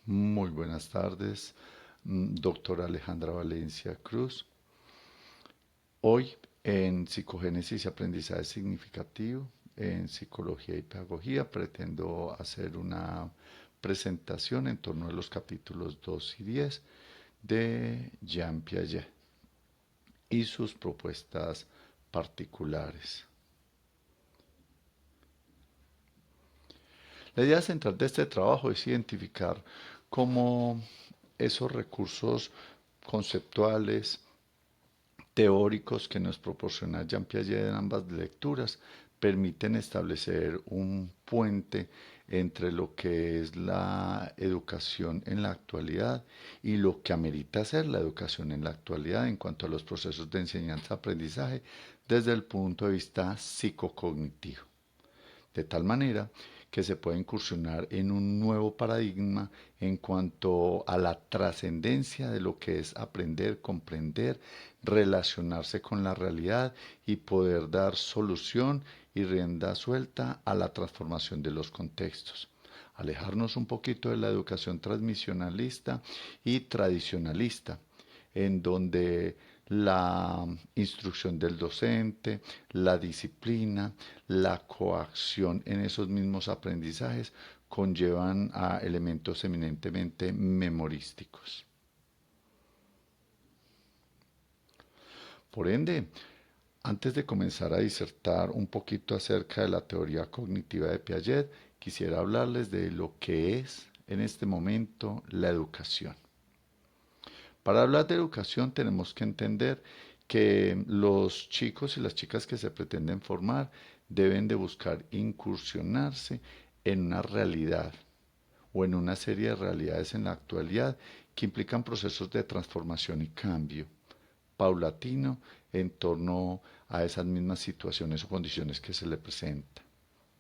Muy buenas tardes, doctora Alejandra Valencia Cruz. Hoy en Psicogénesis y Aprendizaje Significativo, en Psicología y Pedagogía, pretendo hacer una presentación en torno a los capítulos 2 y 10 de Jean Piaget y sus propuestas particulares. La idea central de este trabajo es identificar cómo esos recursos conceptuales, teóricos que nos proporciona Jean Piaget en ambas lecturas permiten establecer un puente entre lo que es la educación en la actualidad y lo que amerita ser la educación en la actualidad en cuanto a los procesos de enseñanza-aprendizaje desde el punto de vista psicocognitivo, de tal manera que se puede incursionar en un nuevo paradigma en cuanto a la trascendencia de lo que es aprender, comprender, relacionarse con la realidad y poder dar solución y rienda suelta a la transformación de los contextos. Alejarnos un poquito de la educación transmisionalista y tradicionalista, en donde la instrucción del docente, la disciplina, la coacción en esos mismos aprendizajes conllevan a elementos eminentemente memorísticos. Por ende, antes de comenzar a disertar un poquito acerca de la teoría cognitiva de Piaget, quisiera hablarles de lo que es en este momento la educación. Para hablar de educación tenemos que entender que los chicos y las chicas que se pretenden formar deben de buscar incursionarse en una realidad o en una serie de realidades en la actualidad que implican procesos de transformación y cambio paulatino en torno a esas mismas situaciones o condiciones que se le presentan.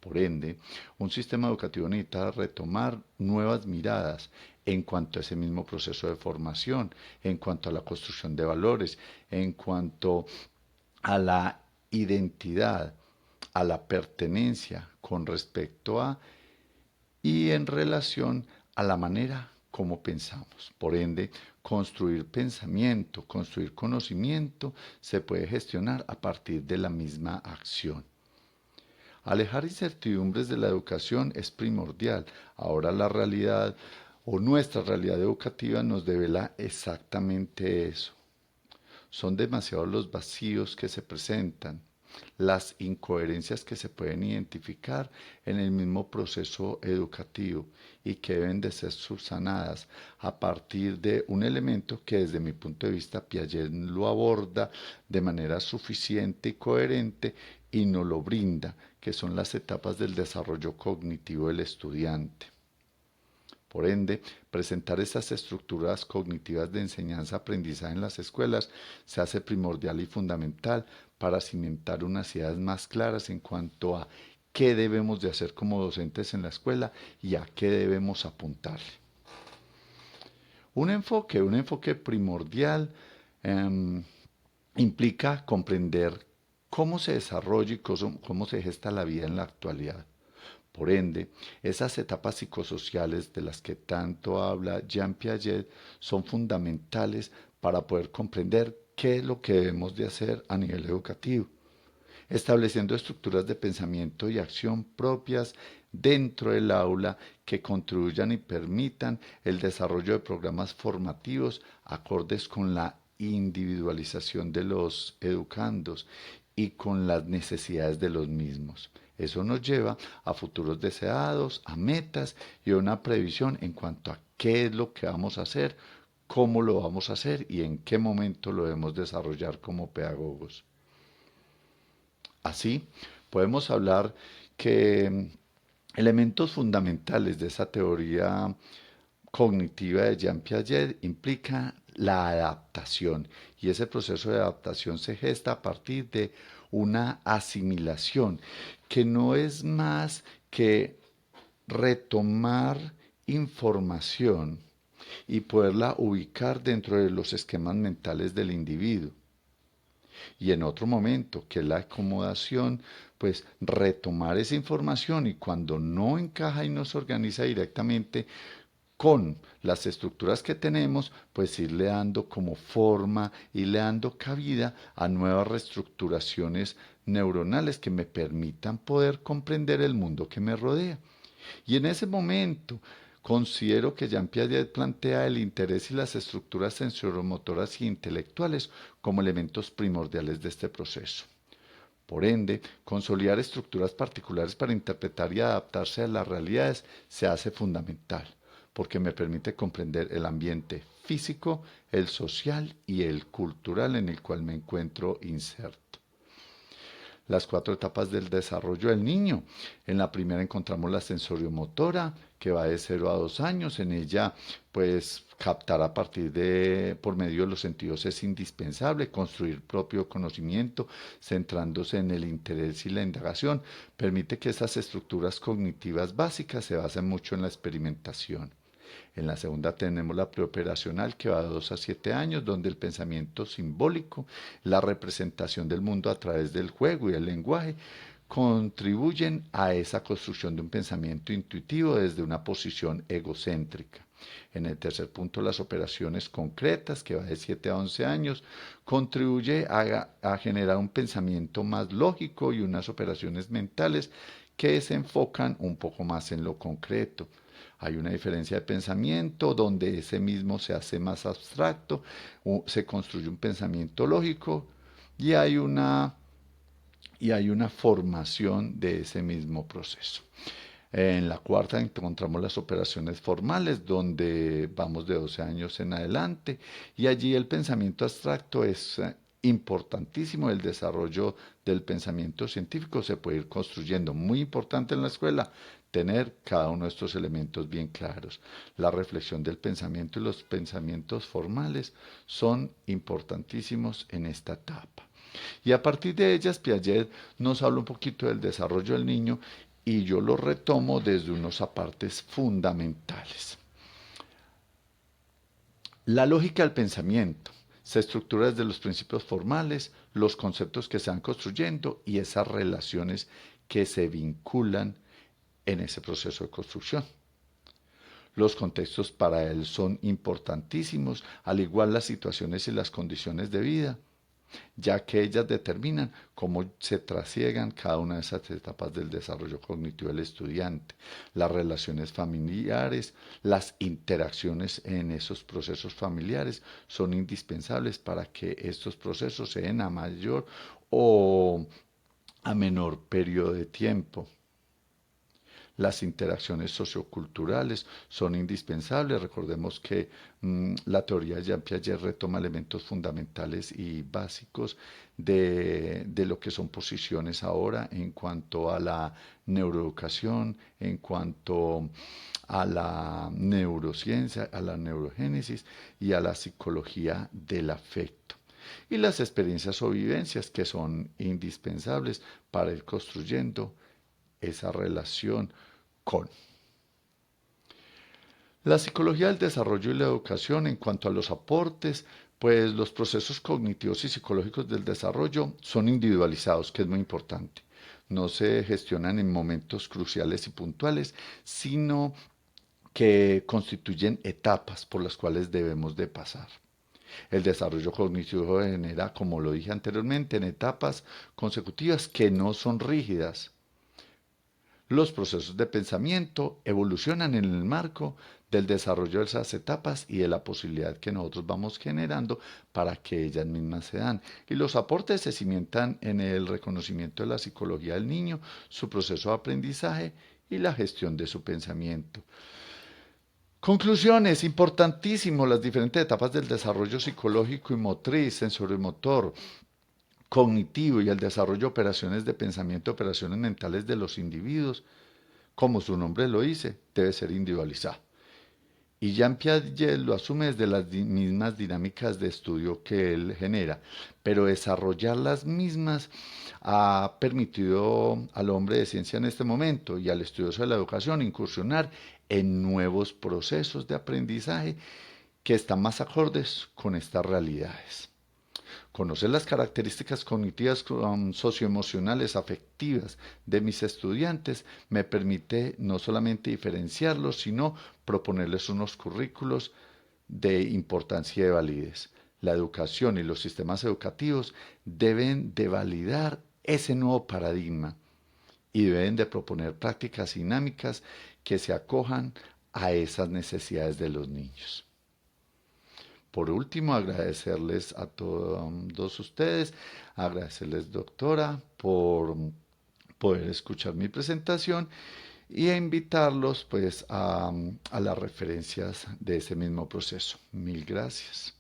Por ende, un sistema educativo necesita retomar nuevas miradas en cuanto a ese mismo proceso de formación, en cuanto a la construcción de valores, en cuanto a la identidad, a la pertenencia con respecto a y en relación a la manera como pensamos. Por ende, construir pensamiento, construir conocimiento se puede gestionar a partir de la misma acción. Alejar incertidumbres de la educación es primordial. Ahora la realidad o nuestra realidad educativa nos devela exactamente eso. Son demasiados los vacíos que se presentan, las incoherencias que se pueden identificar en el mismo proceso educativo y que deben de ser subsanadas a partir de un elemento que desde mi punto de vista Piaget lo aborda de manera suficiente y coherente y nos lo brinda, que son las etapas del desarrollo cognitivo del estudiante. Por ende, presentar estas estructuras cognitivas de enseñanza-aprendizaje en las escuelas se hace primordial y fundamental para cimentar unas ideas más claras en cuanto a qué debemos de hacer como docentes en la escuela y a qué debemos apuntarle. Un enfoque primordial eh, implica comprender cómo se desarrolla y cómo se gesta la vida en la actualidad. Por ende, esas etapas psicosociales de las que tanto habla Jean Piaget son fundamentales para poder comprender qué es lo que debemos de hacer a nivel educativo, estableciendo estructuras de pensamiento y acción propias dentro del aula que contribuyan y permitan el desarrollo de programas formativos acordes con la individualización de los educandos y con las necesidades de los mismos. Eso nos lleva a futuros deseados, a metas y a una previsión en cuanto a qué es lo que vamos a hacer, cómo lo vamos a hacer y en qué momento lo debemos desarrollar como pedagogos. Así, podemos hablar que elementos fundamentales de esa teoría cognitiva de Jean Piaget implica la adaptación y ese proceso de adaptación se gesta a partir de una asimilación que no es más que retomar información y poderla ubicar dentro de los esquemas mentales del individuo. Y en otro momento, que es la acomodación, pues retomar esa información y cuando no encaja y no se organiza directamente, con las estructuras que tenemos, pues irle dando como forma, irle dando cabida a nuevas reestructuraciones neuronales que me permitan poder comprender el mundo que me rodea. Y en ese momento considero que Jean Piaget plantea el interés y las estructuras sensoromotoras y intelectuales como elementos primordiales de este proceso. Por ende, consolidar estructuras particulares para interpretar y adaptarse a las realidades se hace fundamental, porque me permite comprender el ambiente físico, el social y el cultural en el cual me encuentro inserto. Las 4 etapas del desarrollo del niño. En la primera encontramos la sensoriomotora, que va de 0 a 2 años. En ella, pues, captar a partir de, por medio de los sentidos es indispensable, construir propio conocimiento, centrándose en el interés y la indagación. Permite que estas estructuras cognitivas básicas se basen mucho en la experimentación. En la segunda tenemos la preoperacional que va de 2 a 7 años, donde el pensamiento simbólico, la representación del mundo a través del juego y el lenguaje, contribuyen a esa construcción de un pensamiento intuitivo desde una posición egocéntrica. En el tercer punto, las operaciones concretas, que va de 7 a 11 años, contribuye a generar un pensamiento más lógico y unas operaciones mentales que se enfocan un poco más en lo concreto. Hay una diferencia de pensamiento donde ese mismo se hace más abstracto, se construye un pensamiento lógico y hay una formación de ese mismo proceso. En la cuarta encontramos las operaciones formales, donde vamos de 12 años en adelante, y allí el pensamiento abstracto es importantísimo. El desarrollo del pensamiento científico se puede ir construyendo. Muy importante en la escuela tener cada uno de estos elementos bien claros. La reflexión del pensamiento y los pensamientos formales son importantísimos en esta etapa. Y a partir de ellas, Piaget nos habla un poquito del desarrollo del niño y yo lo retomo desde unos apartes fundamentales. La lógica del pensamiento se estructura desde los principios formales, los conceptos que se van construyendo y esas relaciones que se vinculan en ese proceso de construcción. Los contextos para él son importantísimos, al igual las situaciones y las condiciones de vida, ya que ellas determinan cómo se trasiegan cada una de esas etapas del desarrollo cognitivo del estudiante, las relaciones familiares, las interacciones en esos procesos familiares son indispensables para que estos procesos se den a mayor o a menor periodo de tiempo. Las interacciones socioculturales son indispensables. Recordemos que la teoría de Jean Piaget retoma elementos fundamentales y básicos de lo que son posiciones ahora en cuanto a la neuroeducación, en cuanto a la neurociencia, a la neurogénesis y a la psicología del afecto. Y las experiencias o vivencias que son indispensables para ir construyendo esa relación con la psicología del desarrollo y la educación. En cuanto a los aportes, pues los procesos cognitivos y psicológicos del desarrollo son individualizados, que es muy importante. No se gestionan en momentos cruciales y puntuales, sino que constituyen etapas por las cuales debemos de pasar. El desarrollo cognitivo se genera, como lo dije anteriormente, en etapas consecutivas que no son rígidas. Los procesos de pensamiento evolucionan en el marco del desarrollo de esas etapas y de la posibilidad que nosotros vamos generando para que ellas mismas se dan. Y los aportes se cimientan en el reconocimiento de la psicología del niño, su proceso de aprendizaje y la gestión de su pensamiento. Conclusiones, importantísimo, las diferentes etapas del desarrollo psicológico y motriz, sensorimotor, cognitivo y el desarrollo de operaciones de pensamiento, operaciones mentales de los individuos, como su nombre lo dice, debe ser individualizado. Y Jean Piaget lo asume desde las mismas dinámicas de estudio que él genera, pero desarrollar las mismas ha permitido al hombre de ciencia en este momento y al estudioso de la educación incursionar en nuevos procesos de aprendizaje que están más acordes con estas realidades. Conocer las características cognitivas socioemocionales afectivas de mis estudiantes me permite no solamente diferenciarlos, sino proponerles unos currículos de importancia y de validez. La educación y los sistemas educativos deben de validar ese nuevo paradigma y deben de proponer prácticas dinámicas que se acojan a esas necesidades de los niños. Por último, agradecerles a todos ustedes, agradecerles, doctora, por poder escuchar mi presentación y a invitarlos pues a las referencias de ese mismo proceso. Mil gracias.